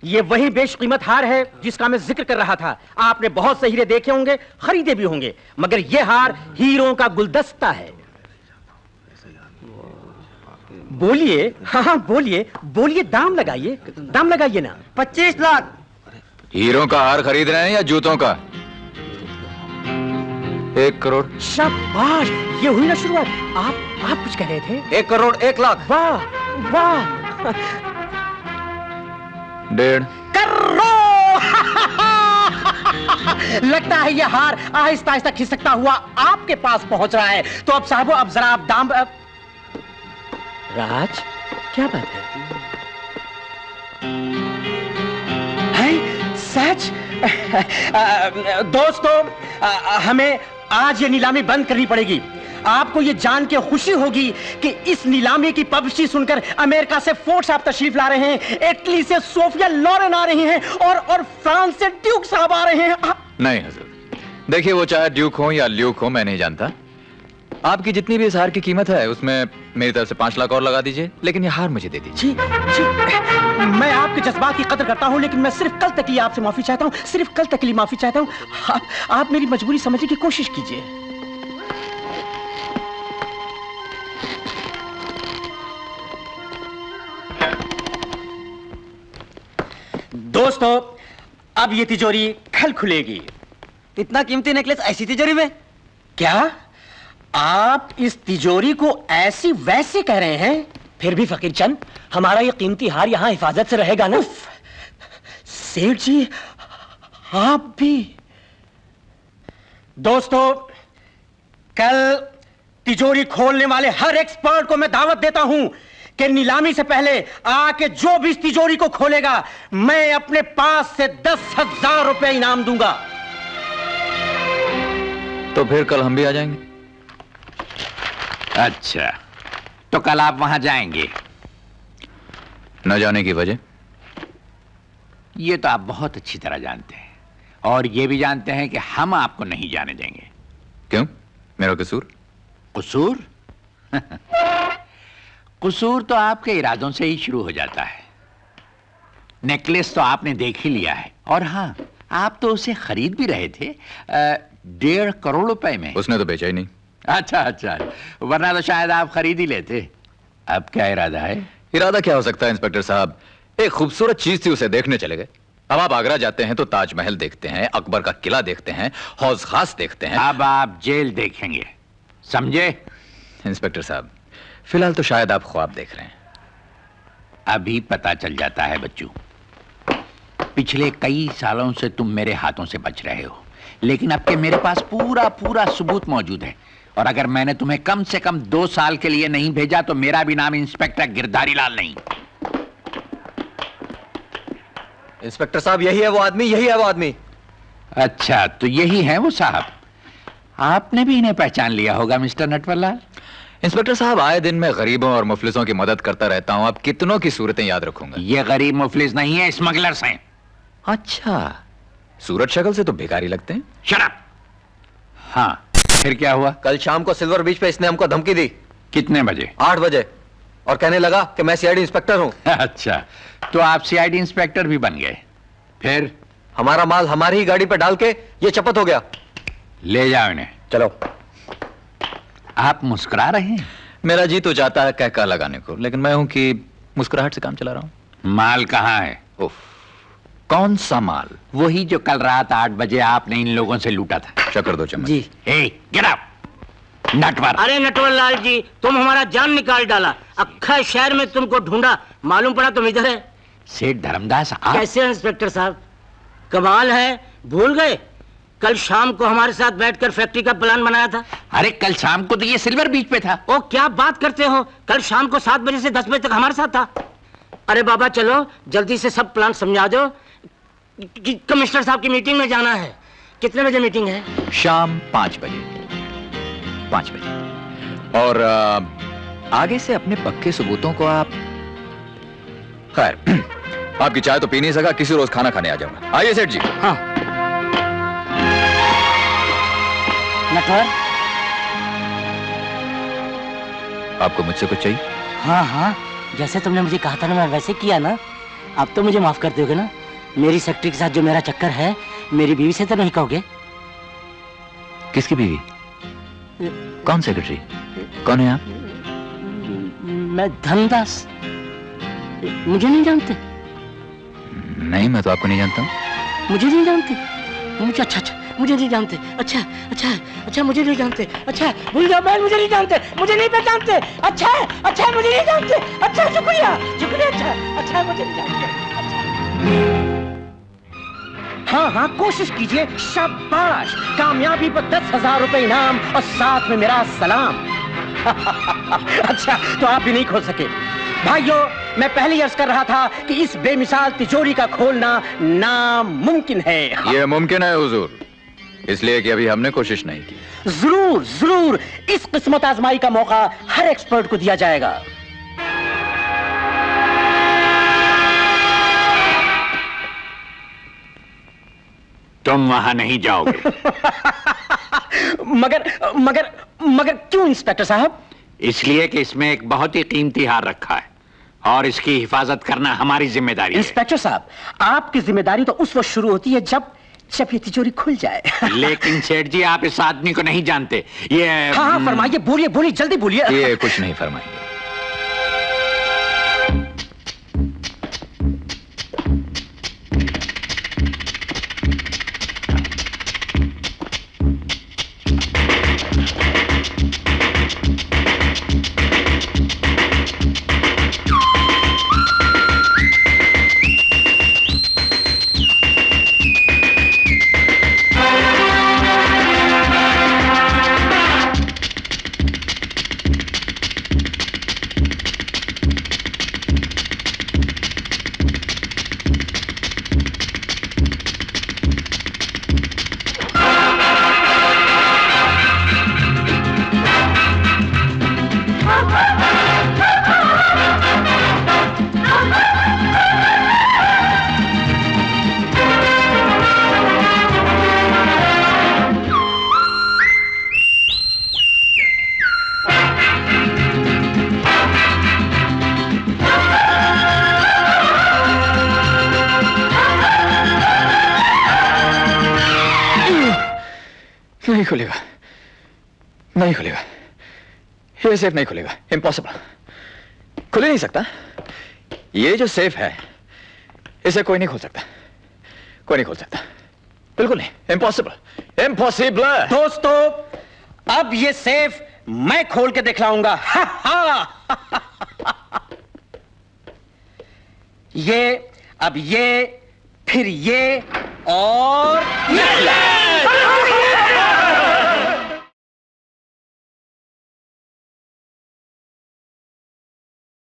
ये वही बेशकीमत हार है जिसका मैं जिक्र कर रहा था। आपने बहुत से हीरे देखे होंगे, खरीदे भी होंगे, मगर ये हार हीरों का गुलदस्ता है। बोलिए, हाँ बोलिए बोलिए, दाम लगाइए ना। 25 लाख। हीरों का हार खरीद रहे हैं या जूतों का? 1 करोड़। शाबाश, ये हुई ना शुरुआत। आप कुछ कह रहे थे? 1 करोड़ 1 लाख। वाह वाह। 1.5 करोड़। लगता है ये हार आहिस्ता आहिस्ता खिसकता हुआ आपके पास पहुंच रहा है। तो अब साहबो, अब जरा आप दाम। राज, क्या बात है सच? दोस्तों, हमें आज ये नीलामी बंद करनी पड़ेगी। आपको ये जान के खुशी होगी कि इस नीलामी की पब्लिसिटी सुनकर अमेरिका से फोर्ड साहब तशरीफ ला रहे हैं, इटली से सोफिया लॉरेन आ रही हैं और फ्रांस से ड्यूक साहब आ रहे हैं। नहीं हुजूर, देखिए वो चाहे ड्यूक हो या ल्यूक हो, मैं नहीं जानता। आपकी जितनी भी इस हार की कीमत है उसमें मेरी तरफ से 5 लाख और लगा दीजिए, लेकिन ये हार मुझे दे दीजिए। जी, मैं आपके जज्बात की कदर करता हूं, लेकिन मैं सिर्फ कल तक के लिए आपसे माफी चाहता हूं, सिर्फ कल तक के लिए माफी चाहता हूं। आप मेरी मजबूरी समझने की कोशिश कीजिए। दोस्तों, अब ये तिजोरी कल खुलेगी। इतना कीमती नेकलेस ऐसी तिजोरी में? क्या आप इस तिजोरी को ऐसी वैसी कह रहे हैं? फिर भी फकीर चंद, हमारा ये कीमती हार यहां हिफाजत से रहेगा ना? सेठ जी, आप भी। दोस्तों, कल तिजोरी खोलने वाले हर एक्सपर्ट को मैं दावत देता हूं कि नीलामी से पहले आके जो भी इस तिजोरी को खोलेगा, मैं अपने पास से 10,000 रुपए इनाम दूंगा। तो फिर कल हम भी आ जाएंगे। अच्छा, तो कल आप वहां जाएंगे? न जाने की वजह? ये तो आप बहुत अच्छी तरह जानते हैं, और ये भी जानते हैं कि हम आपको नहीं जाने देंगे। क्यों? मेरा कसूर? कसूर? कसूर तो आपके इरादों से ही शुरू हो जाता है। नेकलेस तो आपने देख ही लिया है, और हाँ, आप तो उसे खरीद भी रहे थे 1.5 करोड़ रुपए में। उसने तो बेचा ही नहीं। अच्छा अच्छा, वरना तो शायद आप खरीद ही लेते। अब क्या इरादा है? इरादा क्या हो सकता है इंस्पेक्टर साहब? एक खूबसूरत चीज थी, उसे देखने चले गए। अब आप आगरा जाते हैं तो ताजमहल देखते हैं, अकबर का किला देखते हैं, हौज खास देखते हैं। अब आप जेल देखेंगे, समझे? इंस्पेक्टर साहब, फिलहाल तो शायद आप ख्वाब देख रहे हैं। अभी पता चल जाता है बच्चू। पिछले कई सालों से तुम मेरे हाथों से बच रहे हो, लेकिन अब के मेरे पास पूरा पूरा सबूत मौजूद है, और अगर मैंने तुम्हें कम से कम 2 साल के लिए नहीं भेजा तो मेरा भी नाम इंस्पेक्टर गिरधारी लाल नहीं। इंस्पेक्टर साहब, यही है वो आदमी। अच्छा, तो यही है वो साहब। आपने भी इन्हें पहचान लिया होगा मिस्टर नटवरलाल। इंस्पेक्टर साहब, आए दिन मैं गरीबों और मुफलिसों की मदद करता रहता हूं। अब कितनों की सूरतें याद रखूंगा। ये गरीब मुफलिस नहीं है, स्मगलर्स हैं। अच्छा, सूरत शक्ल से तो भिखारी लगते हैं। Shut up. हाँ, फिर क्या हुआ? कल शाम को सिल्वर बीच पे इसने हमको धमकी दी। कितने बजे? 8 बजे, और कहने लगा कि मैं सीआईडी इंस्पेक्टर हूं। अच्छा, तो आप सीआईडी इंस्पेक्टर भी बन गए। फिर? हमारा माल हमारी ही गाड़ी पे डाल के ये चपत हो गया। ले जाओ इन्हें। चलो। आप मुस्कुरा रहे हैं? मेरा जी तो चाहता है कहका लगाने को, लेकिन मैं हूं कि मुस्कुराहट से काम चला रहा हूं। माल कहाँ है? उफ, कौन सा माल? वही जो कल रात 8 बजे आपने इन लोगों से लूटा था। शक्कर दो चम्मच। जी। Get up Natwar. अरे नटवर लाल जी, तुम हमारा जान निकाल डाला। अक्खा शहर में तुमको ढूंढा, मालूम पड़ा तुम इधर है। सेठ धर्मदास आप? कैसे हैं इंस्पेक्टर साहब? कमाल है, भूल गए कल शाम को हमारे साथ बैठकर फैक्ट्री का प्लान बनाया था। अरे कल शाम को तो ये सिल्वर बीच पे था। ओ क्या बात करते हो, कल शाम को 7 बजे से 10 बजे तक हमारे साथ था। अरे बाबा चलो जल्दी से सब प्लान समझा दो, कमिश्नर साहब की मीटिंग में जाना है। कितने बजे मीटिंग है? शाम 5 बजे। 5 बजे। और आगे से अपने पक्के सबूतों को आप, खैर आपकी चाय तो पी नहीं सका, किसी रोज खाना खाने आ जाऊंगा। आइए सेठ जी। हाँ नटवर। आपको मुझसे कुछ चाहिए? हाँ हाँ, जैसे तुमने मुझे कहा था ना, मैं वैसे किया ना। अब तो मुझे माफ कर दोगे ना? मेरी सेक्रेटरी के साथ जो मेरा चक्कर है, मेरी बीवी से तो नहीं कहोगे? किसकी बीवी? कौन सेक्रेटरी? कौन है आप? मैं धनदास। मुझे नहीं जानते? नहीं, मैं तो आपको नहीं जानता हूँ। मुझे नहीं जानते? मुझे अच्छा मुझे नहीं जानते। अच्छा मुझे नहीं जानते। अच्छा भूल जाओ बहन, मुझे नहीं जानते, मुझे नहीं पहचानते। अच्छा मुझे नहीं जानते। अच्छा शुक्रिया। अच्छा मुझे नहीं जानते। हाँ, कोशिश कीजिए। शाबाश, कामयाबी पर 10,000 रुपए इनाम और साथ में मेरा सलाम। अच्छा, तो आप भी नहीं खोल सके। भाइयों, मैं पहले ही अर्ज कर रहा था कि इस बेमिसाल तिजोरी का खोलना नामुमकिन है। यह मुमकिन है हुजूर, इसलिए कि अभी हमने कोशिश नहीं की। जरूर इस किस्मत आजमाई का मौका हर एक्सपर्ट को दिया जाएगा। तुम वहां नहीं जाओगे। मगर क्यों इंस्पेक्टर साहब? इसलिए कि इसमें एक बहुत ही कीमती हार रखा है और इसकी हिफाजत करना हमारी जिम्मेदारी है। इंस्पेक्टर साहब, आपकी जिम्मेदारी तो उस वक्त शुरू होती है जब ये तिजोरी खुल जाए। लेकिन सेठ जी, आप इस आदमी को नहीं जानते। ये हाँ, फरमाइए, बोलिए, जल्दी बोलिए। ये कुछ नहीं फरमाएंगे। नहीं खुलेगा, ये सेफ नहीं खुलेगा, इम्पॉसिबल। खुल ही नहीं सकता। ये जो सेफ है इसे कोई नहीं खोल सकता, बिल्कुल नहीं, इम्पॉसिबल। दोस्तों, अब ये सेफ मैं खोल के दिखलाऊंगा। ये, अब ये, फिर ये और ये।